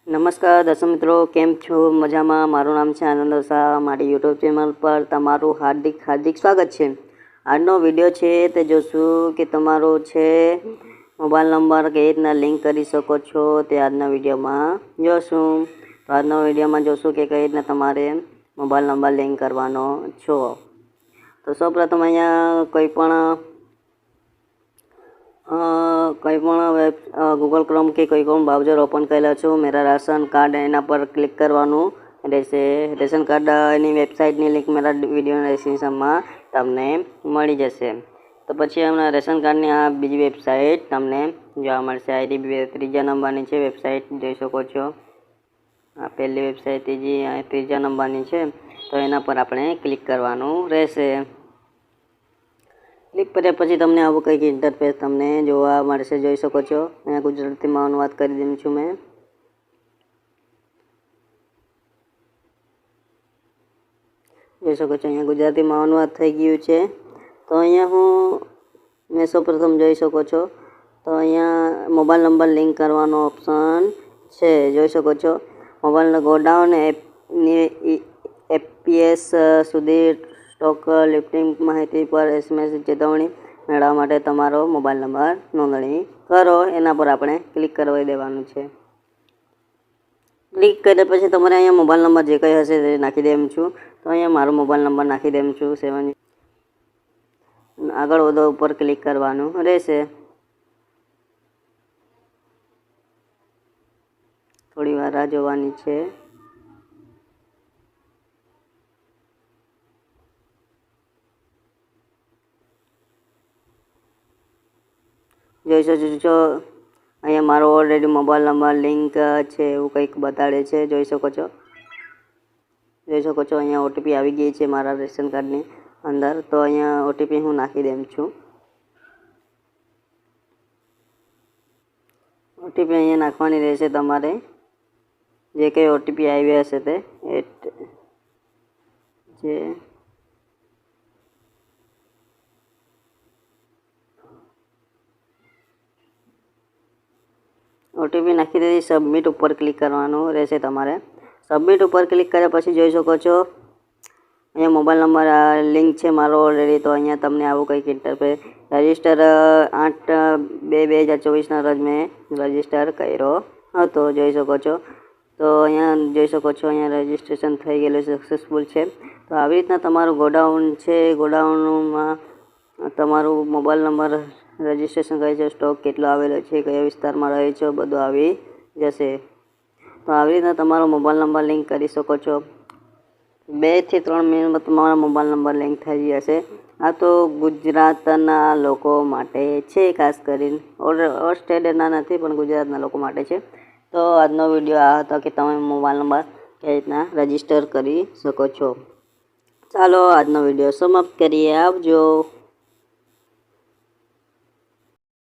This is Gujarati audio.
નમસ્કાર દર્શક મિત્રો, કેમ છો? મજામાં? મારું નામ છે આનંદ શાહ. મારી યુટ્યુબ ચેનલ પર તમારું હાર્દિક સ્વાગત છે. આજનો વિડીયો છે તે જોશું કે તમારો છે મોબાઈલ નંબર કઈ રીતના લિંક કરી શકો છો તે આજના વિડીયોમાં જોશું. તો આજના વિડીયોમાં જોશું કે કઈ રીતના તમારે મોબાઈલ નંબર લિંક કરવાનો છો. તો સૌપ્રથમ અહીંયા કોઈ પણ ગૂગલ ક્રોમ કે કોઈ પણ બ્રાઉઝર ઓપન કરેલા છો. મેરા રાશન કાર્ડ એના પર ક્લિક કરવાનું રહેશે. રેશન કાર્ડની વેબસાઇટની લિંક મારા વિડીયો ડિસ્ક્રિપ્શનમાં તમને મળી જશે. તો પછી હમણાં રેશન કાર્ડની આ બીજી વેબસાઇટ તમને જોવા મળશે. આઈડી ત્રીજા નંબરની છે વેબસાઇટ, જોઈ શકો છો. આ પહેલી વેબસાઇટ ત્રીજા નંબરની છે. તો એના પર આપણે ક્લિક કરવાનું રહેશે. ક્લિક કર્યા પછી તમને આવું કંઈક ઇન્ટરફેસ તમને જોવા મળશે, જોઈ શકો છો. અહીંયા ગુજરાતીમાં અનુવાદ કરી દઉં છું મેં. જોઈ શકો છો અહીંયા ગુજરાતીમાં અનુવાદ થઈ ગયું છે. તો અહીંયા મેં સૌપ્રથમ જોઈ શકો છો. તો અહીંયા મોબાઈલ નંબર લિંક કરવાનો ઓપ્શન છે, જોઈ શકો છો. મોબાઈલ ગોડાઉન એપીએસ સુધી સ્ટોક લિફ્ટિંગ માહિતી પર SMS ચેતવણી મેળવવા માટે તમારો મોબાઈલ નંબર નોંધણી કરો. એના પર આપણે ક્લિક કરવા દેવાનું છે. ક્લિક કર્યા પછી તમારે અહીંયા મોબાઈલ નંબર જે કંઈ હશે તે નાખી દેમ છું. તો અહીંયા મારો મોબાઈલ નંબર નાખી દેમ છું 7. આગળ વધો ઉપર ક્લિક કરવાનું રહેશે. થોડી વાર રાહ જોવાની છે. જોઈ શકો છો અહીંયા મારો ઓલરેડી મોબાઈલ નંબર લિંક છે એવું કંઈક બતાડે છે, જોઈ શકો છો. અહીંયા OTP આવી ગઈ છે મારા રેશન કાર્ડની અંદર. તો અહીંયા OTP હું નાખી દેમ છું. OTP અહીંયા નાખવાની રહેશે તમારે. જે કંઈ OTP આવી હશે તે OTP નાખી દીધી. સબમિટ ઉપર ક્લિક કરવાનું રહેશે તમારે. સબમિટ ઉપર ક્લિક કર્યા પછી જોઈ શકો છો અહીંયા મોબાઈલ નંબર લિંક છે મારો ઓલરેડી. તો અહીંયા તમને આવું કંઈક ઇન્ટરફેસ રજિસ્ટર 8/2/2024ના રોજ મેં રજિસ્ટર કર્યો હતો, જોઈ શકો છો. તો અહીંયા જોઈ શકો છો અહીંયા રજિસ્ટ્રેશન થઈ ગયેલું સક્સેસફુલ છે. તો આવી રીતના તમારું ગોડાઉન છે. ગોડાઉનમાં તમારું મોબાઈલ નંબર રજિસ્ટ્રેશન કરે છે, સ્ટોક કેટલો આવેલો છે, કયા વિસ્તારમાં રહે છે, બધું આવી જશે. તો આવી રીતના તમારો મોબાઈલ નંબર લિંક કરી શકો છો. 2 થી 3 મિનિટમાં તમારો મોબાઈલ નંબર લિંક થઈ જશે. આ તો ગુજરાતના લોકો માટે છે, ખાસ કરીને ઓસ્ટ્રેલિયાના નથી પણ ગુજરાતના લોકો માટે છે. તો આજનો વિડીયો આ હતો કે તમે મોબાઈલ નંબર કેવી રીતના રજિસ્ટર કરી શકો છો. ચાલો આજનો વિડીયો સમાપ્ત કરીએ. આવજો.